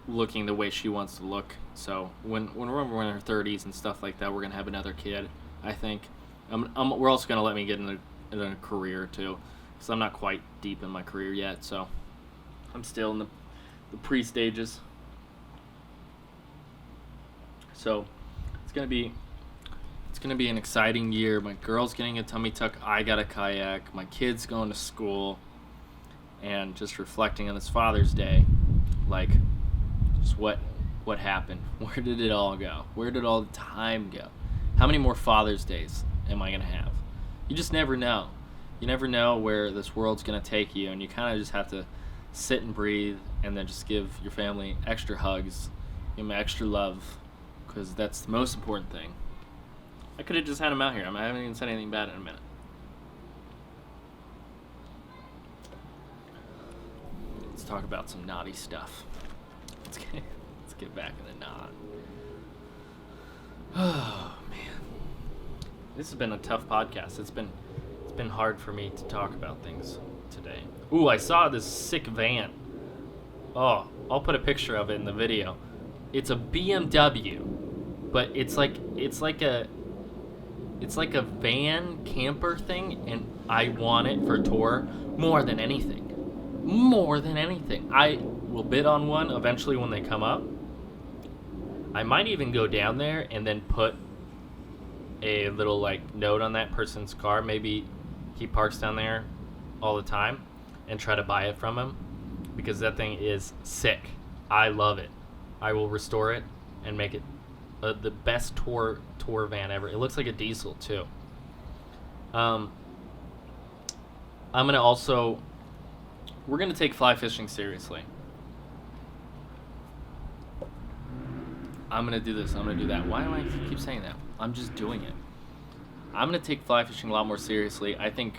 looking the way she wants to look. So when we're in our 30s and stuff like that, we're gonna have another kid, I think. We're also gonna let me get in a career too, because I'm not quite deep in my career yet. So I'm still in the pre-stages. So it's gonna be an exciting year. My girl's getting a tummy tuck. I got a kayak. My kid's going to school. And just reflecting on this Father's Day, like, just what happened? Where did it all go? Where did all the time go? How many more Father's Days am I going to have? You just never know. You never know where this world's going to take you, and you kind of just have to sit and breathe and then just give your family extra hugs, give them extra love, because that's the most important thing. I could have just had them out here. I haven't even said anything bad in a minute. Let's talk about some naughty stuff. Let's get back in the knot. Oh man, this has been a tough podcast. It's been hard for me to talk about things today. Ooh, I saw this sick van. Oh, I'll put a picture of it in the video. It's a BMW, but it's like a van camper thing, and I want it for tour more than anything. I will bid on one eventually when they come up. I might even go down there and then put a little like note on that person's car. Maybe he parks down there all the time, and try to buy it from him, because that thing is sick. I love it. I will restore it and make it the best tour van ever. It looks like a diesel too. I'm gonna also. We're going to take fly fishing seriously. I'm going to do this. I'm going to do that. Why do I keep saying that? I'm just doing it. I'm going to take fly fishing a lot more seriously. I think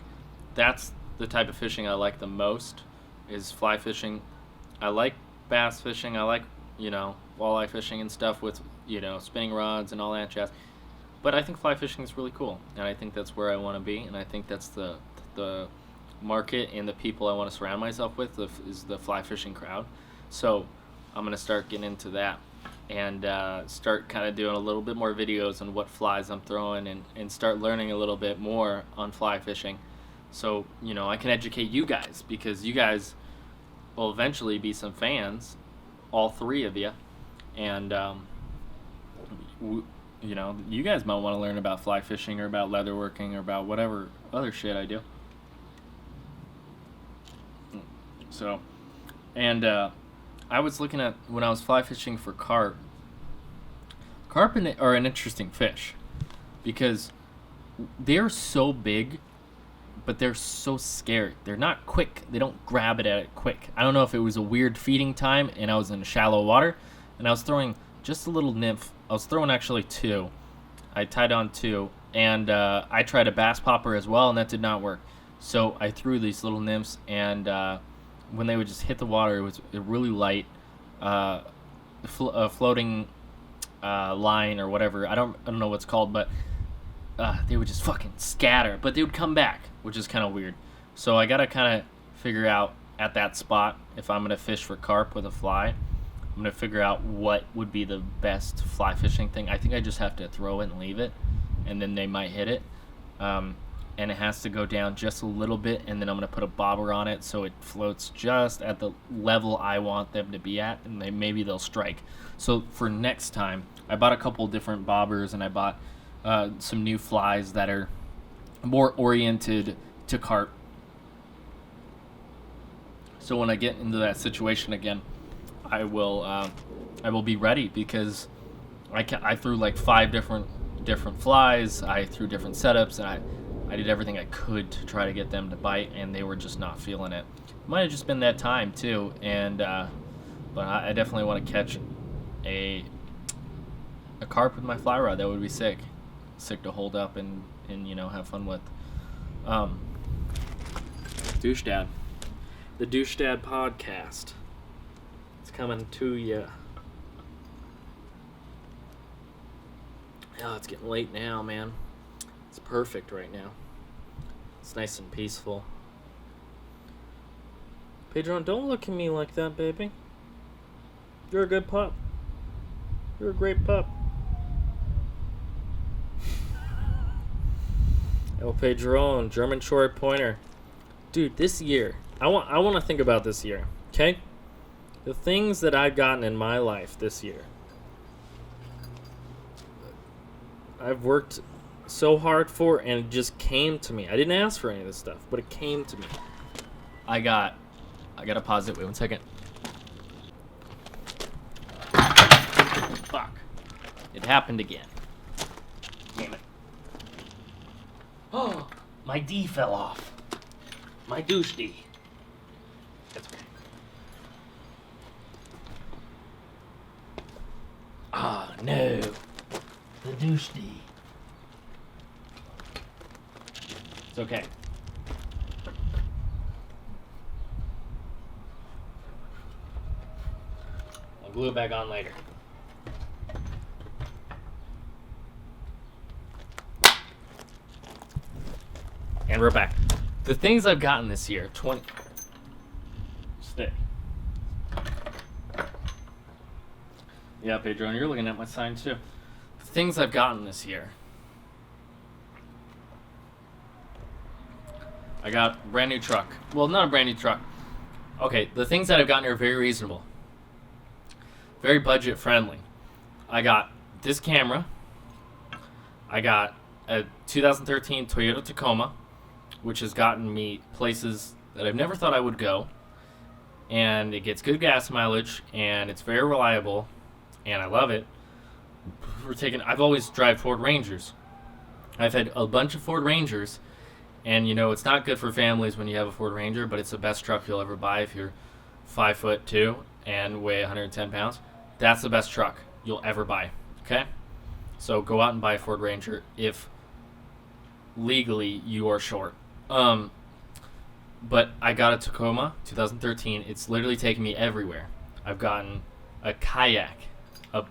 that's the type of fishing I like the most, is fly fishing. I like bass fishing. I like, walleye fishing and stuff with, spinning rods and all that jazz. But I think fly fishing is really cool. And I think that's where I want to be. And I think that's the market and the people I want to surround myself with is the fly fishing crowd. So I'm going to start getting into that and start kind of doing a little bit more videos on what flies I'm throwing and start learning a little bit more on fly fishing. So, I can educate you guys, because you guys will eventually be some fans, all three of you. And, you guys might want to learn about fly fishing or about leatherworking or about whatever other shit I do. So, and I was looking at, when I was fly fishing for carp are an interesting fish, because they're so big, but they're so scary. They're not quick. They don't grab it at it quick. I don't know if it was a weird feeding time and I was in shallow water, and I was throwing just a little nymph. I was throwing actually two. I tied on two, and I tried a bass popper as well, and that did not work. So I threw these little nymphs, and when they would just hit the water, it was a really light, floating line or whatever. I don't know what's called, but they would just fucking scatter. But they would come back, which is kind of weird. So I gotta kind of figure out at that spot if I'm gonna fish for carp with a fly. I'm gonna figure out what would be the best fly fishing thing. I think I just have to throw it and leave it, and then they might hit it. And it has to go down just a little bit, and then I'm gonna put a bobber on it so it floats just at the level I want them to be at, and maybe they'll strike. So for next time, I bought a couple different bobbers, and I bought some new flies that are more oriented to carp. So when I get into that situation again, I will be ready, because I threw like 5 different flies. I threw different setups, and I did everything I could to try to get them to bite, and they were just not feeling it. Might have just been that time too, and but I definitely want to catch a carp with my fly rod. That would be sick to hold up and have fun with. Douche Dad, the Douche Dad podcast. It's coming to you. Oh, it's getting late now, man. It's perfect right now. It's nice and peaceful. Pedro, don't look at me like that, baby. You're a good pup. You're a great pup. El Pedron, German Short Pointer. Dude, this year, I want to think about this year, okay? The things that I've gotten in my life this year. I've worked so hard for, and it just came to me. I didn't ask for any of this stuff, but it came to me. I gotta pause it. Wait 1 second. Fuck. It happened again. Damn it. Oh, my D fell off. My douche D. That's okay. Ah, no. The douche D. It's okay. I'll glue it back on later. And we're back. The things I've gotten this year, Stay. Yeah, Pedro, and you're looking at my sign too. The things I've gotten this year. I got a brand new truck. Well, not a brand new truck. Okay, the things that I've gotten are very reasonable. Very budget friendly. I got this camera. I got a 2013 Toyota Tacoma, which has gotten me places that I've never thought I would go. And it gets good gas mileage, and it's very reliable, and I love it. I've always driven Ford Rangers. I've had a bunch of Ford Rangers, and it's not good for families when you have a Ford Ranger, but it's the best truck you'll ever buy if you're 5'2" and weigh 110 pounds. That's the best truck you'll ever buy. Okay? So go out and buy a Ford Ranger if legally you are short. But I got a Tacoma 2013. It's literally taken me everywhere. I've gotten a kayak, a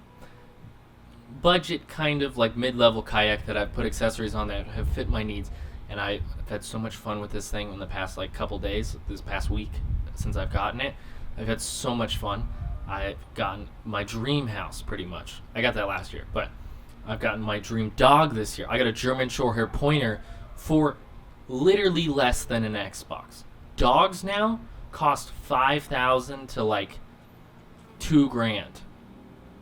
budget kind of like mid-level kayak that I've put accessories on that have fit my needs, and I've had so much fun with this thing in the past couple days, this past week since I've gotten it. I've had so much fun. I've gotten my dream house pretty much. I got that last year, but I've gotten my dream dog this year. I got a German Shorthair Pointer for literally less than an Xbox. Dogs now cost $5,000 to like $2,000.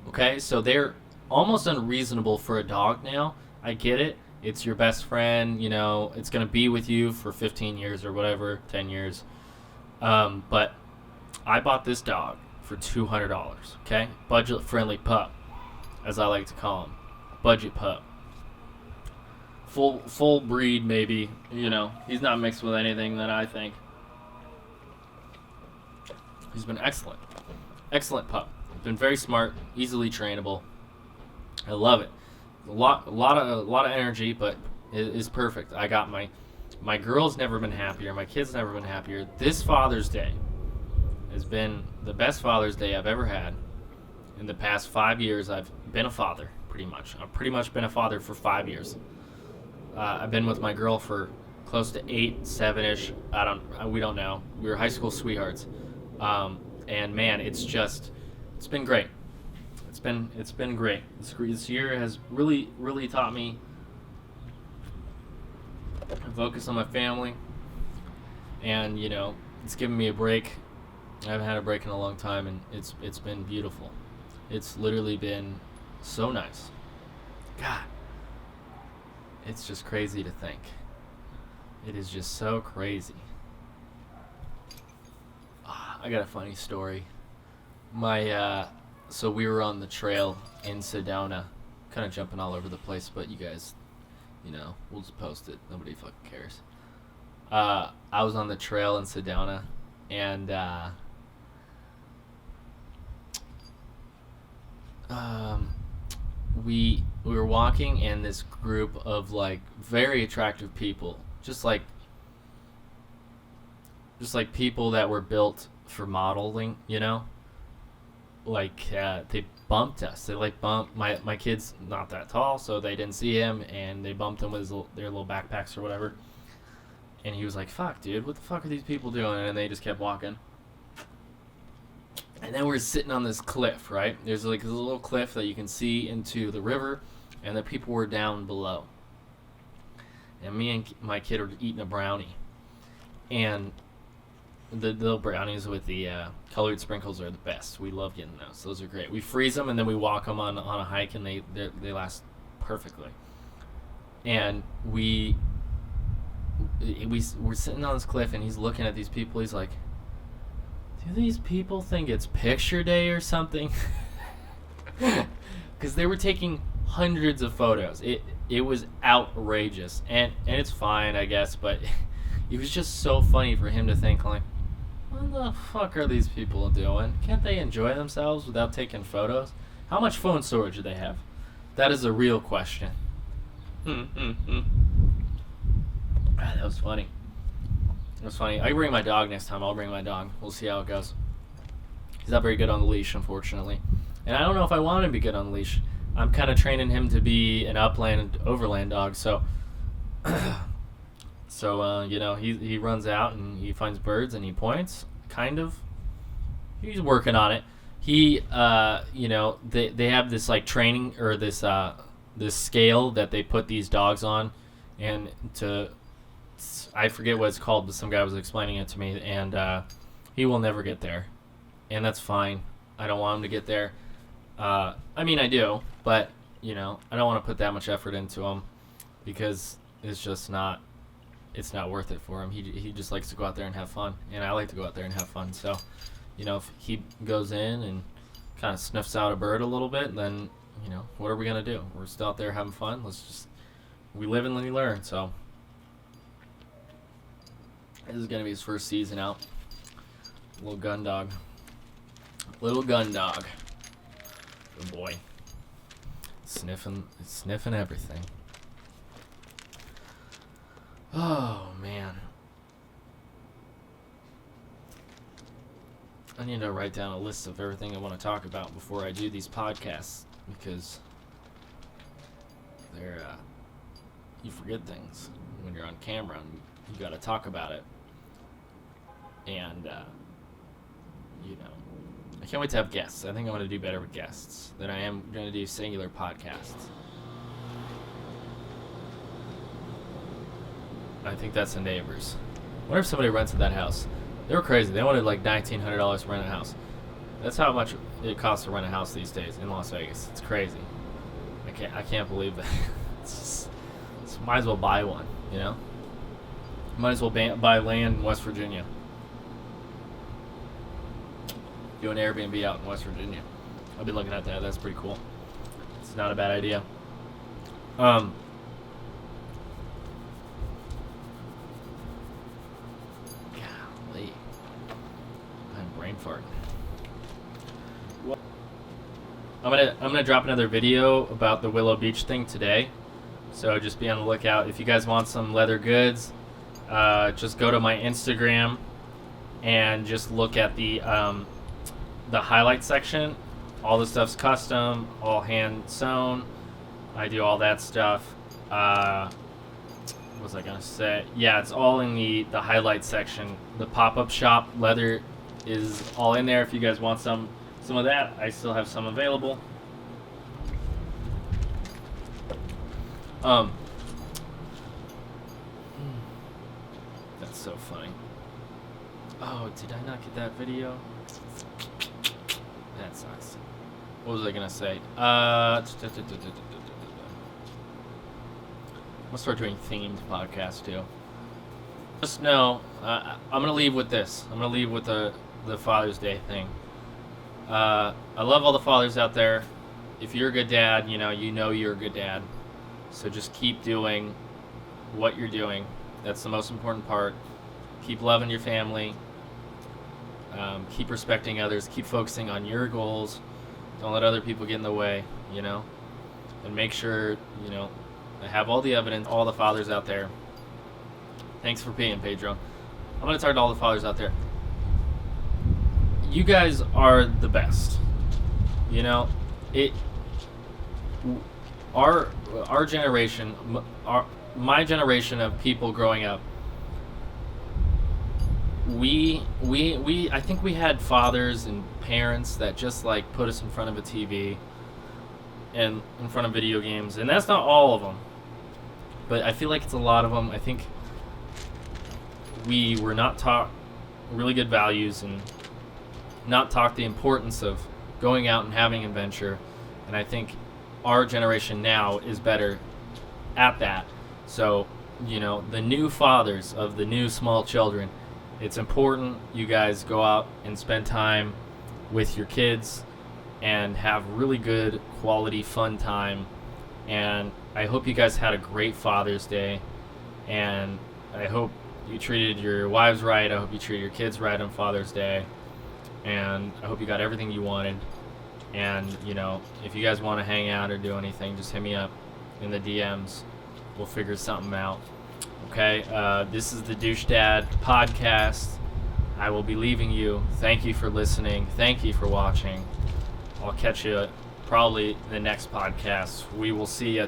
Okay, so they're almost unreasonable for a dog now. I get it. It's your best friend. It's gonna be with you for 15 years or whatever, 10 years. But I bought this dog for $200. Okay, budget-friendly pup, as I like to call him, budget pup. Full breed, maybe. He's not mixed with anything that I think. He's been excellent pup. Been very smart, easily trainable. I love it. A lot of energy, but it is perfect. I got my girl's never been happier. My kid's never been happier. This Father's Day, has been the best Father's Day I've ever had. In the past 5 years, I've been a father, pretty much. I've pretty much been a father for 5 years. I've been with my girl for close to 8, 7-ish. We don't know. We were high school sweethearts. And man, it's been great. It's been great. This year has really taught me to focus on my family. And, it's given me a break. I haven't had a break in a long time, and it's been beautiful. It's literally been so nice. God, it's just crazy to think. It is just so crazy. I got a funny story. So we were on the trail in Sedona, kind of jumping all over the place, but you guys, we'll just post it. Nobody fucking cares. I was on the trail in Sedona, and we were walking, and this group of like very attractive people, just like people that were built for modeling, like they bumped us. They like bumped my kid's not that tall, so they didn't see him, and they bumped him with their little backpacks or whatever. And he was like, "Fuck, dude, what the fuck are these people doing?" And they just kept walking. And then we're sitting on this cliff, right? There's like a little cliff that you can see into the river, and the people were down below. And me and my kid are eating a brownie. And the little brownies with the colored sprinkles are the best. We love getting those. Those are great. We freeze them, and then we walk them on a hike, and they last perfectly. And we're sitting on this cliff, and he's looking at these people. He's like, do these people think it's picture day or something? Because they were taking hundreds of photos. It was outrageous, and it's fine, I guess, but it was just so funny for him to think like, what the fuck are these people doing? Can't they enjoy themselves without taking photos? How much phone storage do they have? That is a real question. That was funny. It was funny. I can bring my dog next time. I'll bring my dog. We'll see how it goes. He's not very good on the leash, unfortunately. And I don't know if I want him to be good on the leash. I'm kind of training him to be an upland and overland dog. So, he runs out and he finds birds and he points. Kind of. He's working on it. He, they have this like training or this scale that they put these dogs on, and I forget what it's called, but some guy was explaining it to me, and he will never get there, and that's fine. I don't want him to get there. I do, but I don't want to put that much effort into him because it's not worth it for him. He just likes to go out there and have fun, and I like to go out there and have fun. So, if he goes in and kind of sniffs out a bird a little bit, then what are we gonna do? We're still out there having fun. We live and we learn. So. This is going to be his first season out. Little gun dog. Good boy. Sniffing everything. Oh, man. I need to write down a list of everything I want to talk about before I do these podcasts, because you forget things when you're on camera, and you got to talk about it. And, I can't wait to have guests. I think I'm going to do better with guests than I am going to do singular podcasts. I think that's the neighbors. I wonder if somebody rented that house. They were crazy. They wanted like $1,900 to rent a house. That's how much it costs to rent a house these days in Las Vegas. It's crazy. I can't believe that. Might as well buy one, Might as well buy land in West Virginia. Do an Airbnb out in West Virginia. I'll be looking at that. That's pretty cool. It's not a bad idea. Golly. I'm brain farting. I'm gonna drop another video about the Willow Beach thing today. So just be on the lookout. If you guys want some leather goods, just go to my Instagram and just look at the highlight section. All the stuff's custom, all hand sewn. I do all that stuff. What was I gonna say? Yeah, it's all in the highlight section. The pop-up shop leather is all in there. If you guys want some of that, I still have some available. That's so funny. Oh, did I not get that video? That sucks. What was I gonna say? I'm gonna start doing themed podcasts too. Just know, I'm gonna leave with this. I'm gonna leave with the Father's Day thing. I love all the fathers out there. If you're a good dad, you know you're a good dad. So just keep doing what you're doing. That's the most important part. Keep loving your family. Keep respecting others. Keep focusing on your goals. Don't let other people get in the way, And make sure, I have all the evidence, all the fathers out there. Thanks for being, Pedro. I'm going to talk to all the fathers out there. You guys are the best. Our generation, my generation of people growing up, I think we had fathers and parents that just like put us in front of a TV and in front of video games, and that's not all of them, but I feel like it's a lot of them. I think we were not taught really good values and not taught the importance of going out and having adventure, and I think our generation now is better at that. So, the new fathers of the new small children, it's important you guys go out and spend time with your kids and have really good quality fun time. And I hope you guys had a great Father's Day, and I hope you treated your wives right. I hope you treated your kids right on Father's Day, and I hope you got everything you wanted. And if you guys want to hang out or do anything, just hit me up in the DMs. We'll figure something out. Okay, this is the Douche Dad podcast. I will be leaving you. Thank you for listening. Thank you for watching. I'll catch you probably in the next podcast. We will see you